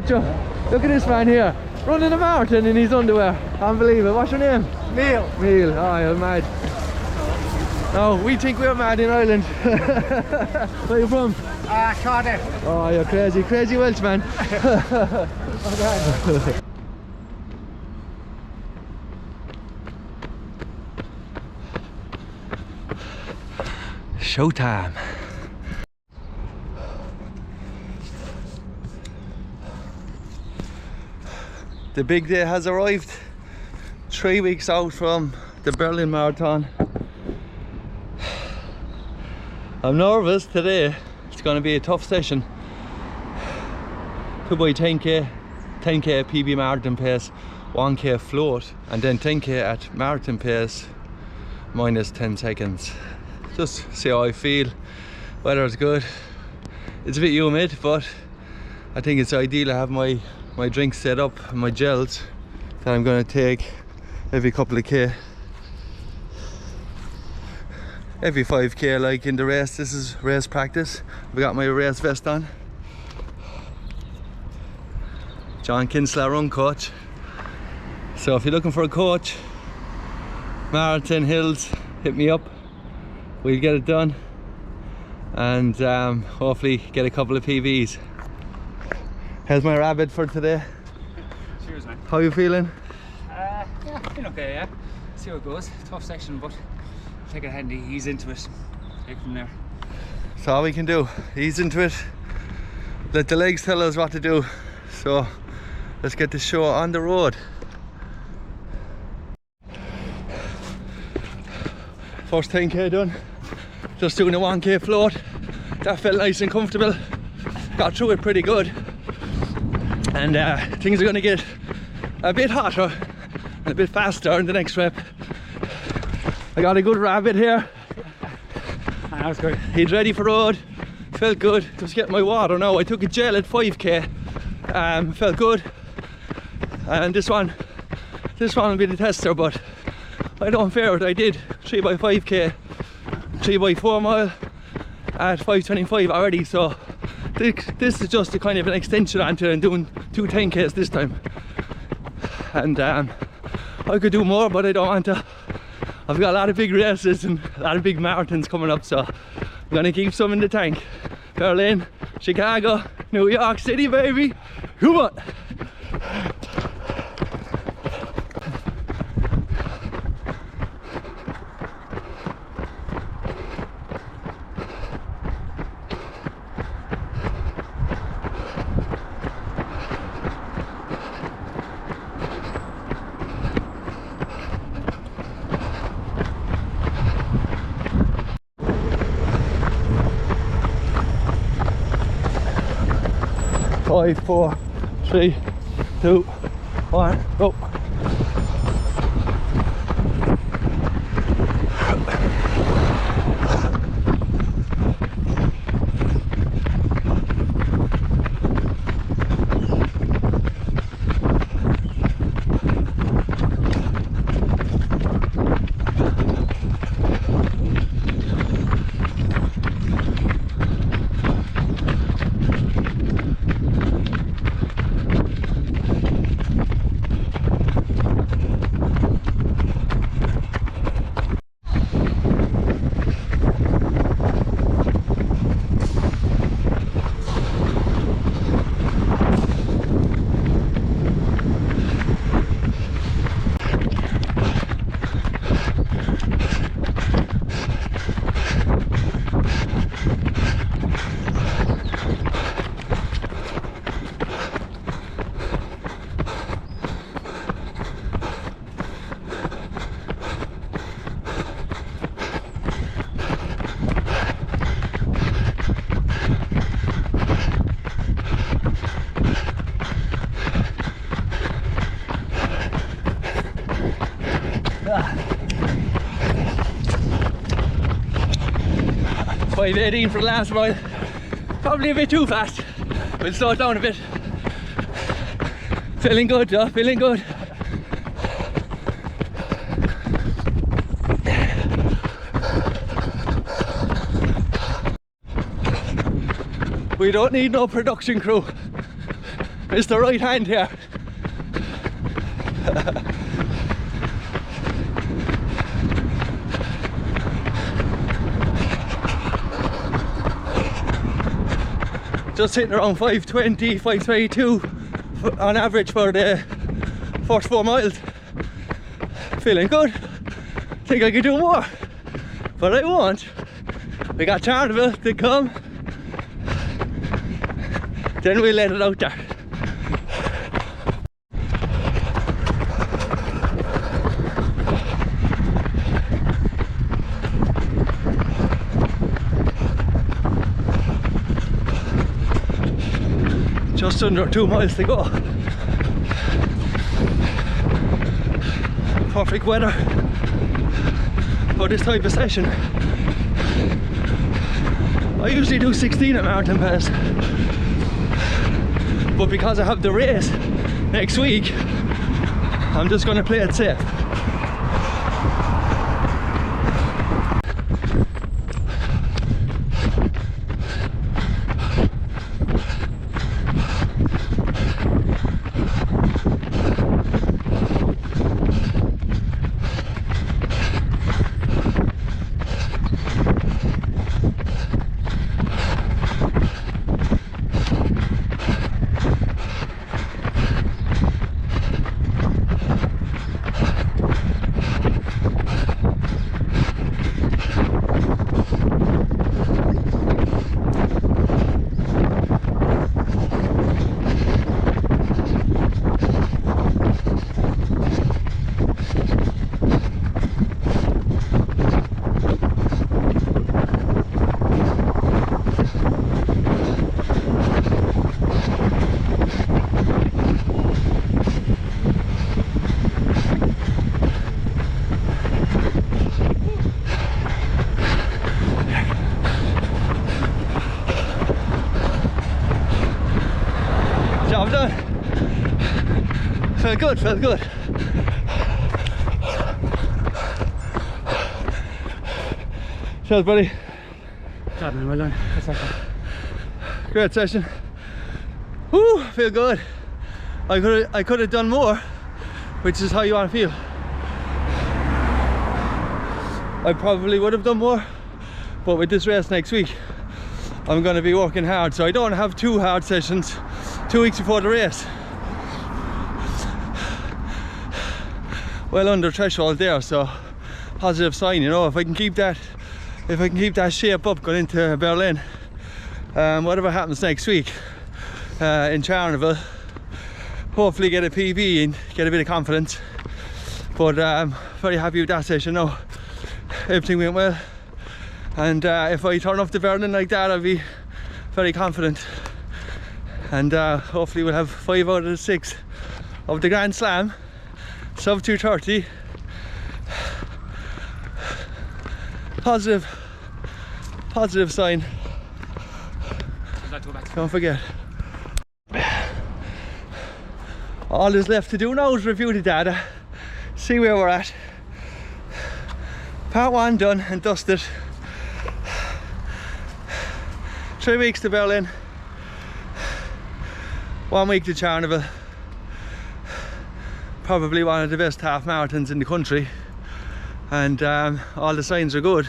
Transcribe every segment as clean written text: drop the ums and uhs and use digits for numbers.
Look at this man here, running a marathon in his underwear. Unbelievable. What's your name? Neil. Neil. Oh, you're mad. No, we think we're mad in Ireland. Where are you from? Cardiff. Oh, you're crazy. Crazy Welsh, man. Showtime. The big day has arrived. 3 weeks out from the Berlin Marathon. I'm nervous today. It's going to be a tough session. 2 by 10k, 10k PB marathon pace, 1k float, and then 10k at marathon pace minus 10 seconds. Just see how I feel. Weather's good. It's a bit humid, but I think it's ideal to have my drinks set up, my gels that I'm going to take every couple of k, every 5k, like in the race. This is race practice. We got my race vest on. John Kinsler, run coach. So if you're looking for a coach, marathon, hills, hit me up. We'll get it done and hopefully get a couple of PBs. How's my rabbit for today? Cheers, man. How you feeling? Yeah, feeling okay, yeah. See how it goes. Tough section, but take it handy, ease into it. Take it from there. That's all we can do. Ease into it. Let the legs tell us what to do. So let's get the show on the road. First 10k done. Just doing a 1k float. That felt nice and comfortable. Got through it pretty good. And things are going to get a bit hotter and a bit faster in the next rep. I got a good rabbit here. That was good. He's ready for road. Felt good. Just getting my water now. I took a gel at 5k. Felt good. And this one will be the tester, but I don't fear it. I did 3 by 5k, 3 by 4 mile at 5:25 already. So this is just a kind of an extension onto it and doing 2 10k's this time. And I could do more, but I don't want to. I've got a lot of big races and a lot of big marathons coming up, so I'm gonna keep some in the tank. Berlin, Chicago, New York City, baby. Come on. Five, 4, 3, 2, 1, go. .518 for the last mile. Probably a bit too fast. We'll slow it down a bit. Feeling good, Joe, feeling good. We don't need no production crew. It's the right hand here. Just hitting around 5:20, 5:22 on average for the first 4 miles. Feeling good. Think I could do more, but I won't. We got Carnival to come. Then we'll let it out there. Just under 2 miles to go. Perfect weather for this type of session. I usually do 16 at Mountain Pass, but because I have the race next week, I'm just going to play it safe. Job done. Felt good, felt good. Cheers, buddy. God, man, well done. Good session. Great session. Woo, feel good. I could have done more, which is how you want to feel. I probably would have done more, but with this race next week, I'm going to be working hard, so I don't have 2 hard sessions 2 weeks before the race. Well under threshold there, so positive sign, you know. If I can keep that shape up going into Berlin, whatever happens next week in Carnival, hopefully get a PB and get a bit of confidence. But I'm very happy with that session now. Everything went well, and if I turn up to Berlin like that, I'll be very confident, and hopefully we'll have 5 out of the 6 of the Grand Slam, sub 2:30. Positive sign. Don't forget. All that's left to do now is review the data, see where we're at. Part 1 done and dusted. 3 weeks to Berlin, 1 week to Carnival. Probably one of the best half marathons in the country, and all the signs are good.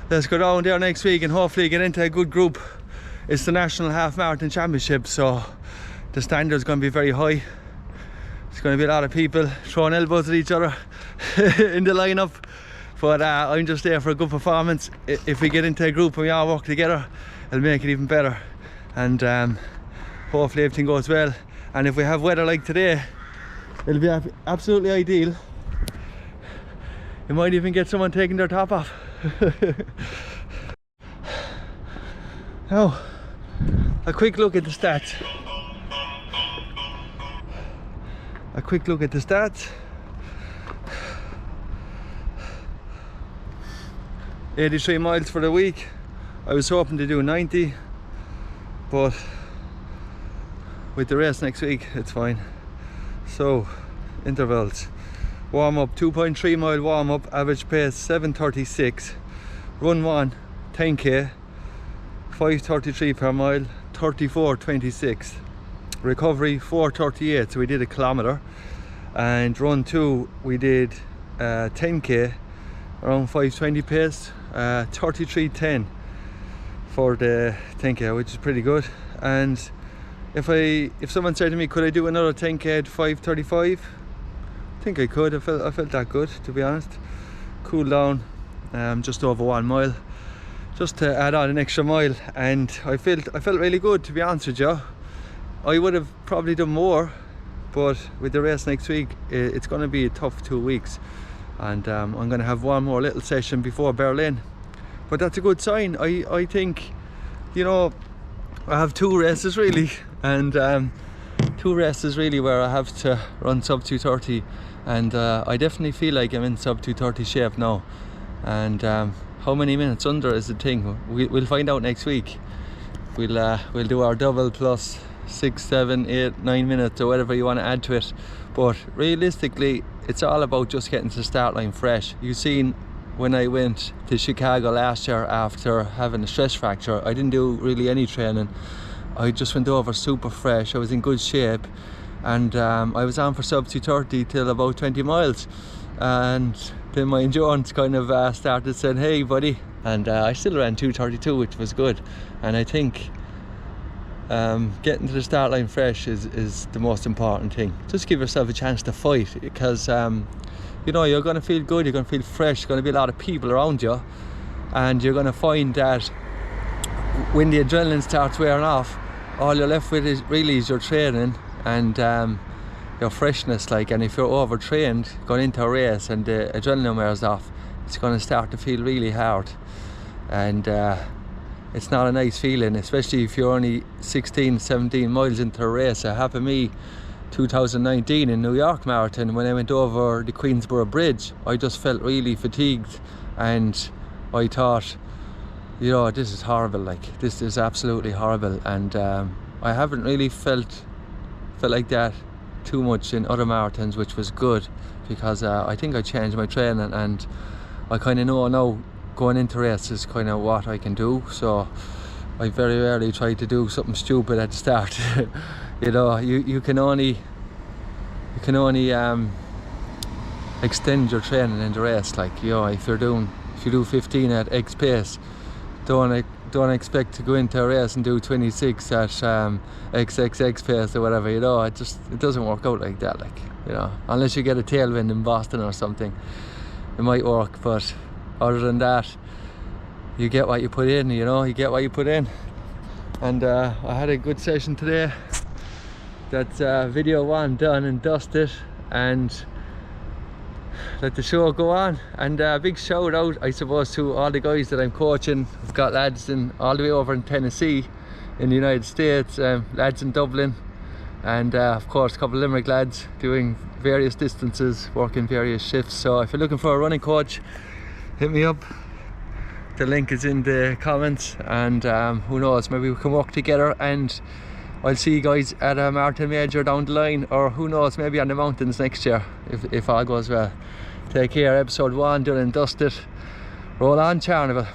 Let's go down there next week and hopefully get into a good group. It's the National Half Marathon Championship, so the standard's going to be very high. There's going to be a lot of people throwing elbows at each other in the lineup, but I'm just there for a good performance. If we get into a group and we all work together, it'll make it even better, and hopefully everything goes well. And if we have weather like today, it'll be absolutely ideal. You might even get someone taking their top off. Now, a quick look at the stats. 83 miles for the week. I was hoping to do 90, but with the race next week, it's fine. So, intervals. Warm up, 2.3 mile warm up, average pace 7:36. Run 1, 10k, 5:33 per mile, 34:26. recovery 4:38, so we did a kilometre, and run 2 we did 10k around 5:20 pace, 33:10 for the 10k, which is pretty good. And if someone said to me, could I do another 10k at 5:35, I think I could. I felt that good, to be honest. Cool down just over 1 mile, just to add on an extra mile, and I felt really good, to be honest with you. I would have probably done more, but with the race next week, it's going to be a tough 2 weeks, and I'm going to have one more little session before Berlin. But that's a good sign. I think, you know, I have 2 races really, and 2 races really where I have to run sub 2:30, and I definitely feel like I'm in sub 2:30 shape now. And how many minutes under is the thing? We'll find out next week. We'll do our double plus 6, 7, 8, 9 minutes or whatever you want to add to it. But realistically, it's all about just getting to the start line fresh. You've seen when I went to Chicago last year after having a stress fracture, I didn't do really any training. I just went over super fresh. I was in good shape, and I was on for sub 2:30 till about 20 miles, and then my endurance kind of started saying, hey buddy, and I still ran 2:32, which was good. And I think getting to the start line fresh is the most important thing. Just give yourself a chance to fight, because you know, you're going to feel good, you're going to feel fresh, there's going to be a lot of people around you, and you're going to find that when the adrenaline starts wearing off, all you're left with is your training and your freshness. Like, and if you're overtrained going into a race and the adrenaline wears off, it's going to start to feel really hard, and it's not a nice feeling, especially if you're only 16, 17 miles into a race. It happened to me 2019 in New York Marathon. When I went over the Queensborough Bridge, I just felt really fatigued, and I thought, you know, this is horrible, like this is absolutely horrible. And I haven't really felt like that too much in other marathons, which was good, because I think I changed my training, and I kind of know now going into races kind of what I can do. So I very rarely try to do something stupid at the start. You know, you can only extend your training in the race. Like, you know, if you do 15 at X pace, don't expect to go into a race and do 26 at XXX pace or whatever. You know, it doesn't work out like that. Like, you know, unless you get a tailwind in Boston or something, it might work. But other than that, you get what you put in. You know, you get what you put in. And I had a good session today. That's video 1 done and dusted, and let the show go on. And a big shout out, I suppose, to all the guys that I'm coaching. I've got lads all the way over in Tennessee in the United States, lads in Dublin, and of course a couple of Limerick lads doing various distances, working various shifts. So if you're looking for a running coach, hit me up. The link is in the comments, and who knows, maybe we can work together, and I'll see you guys at a marathon major down the line, or who knows, maybe on the mountains next year, if all goes well. Take care. Episode 1 done and dusted. Roll on, Carnival.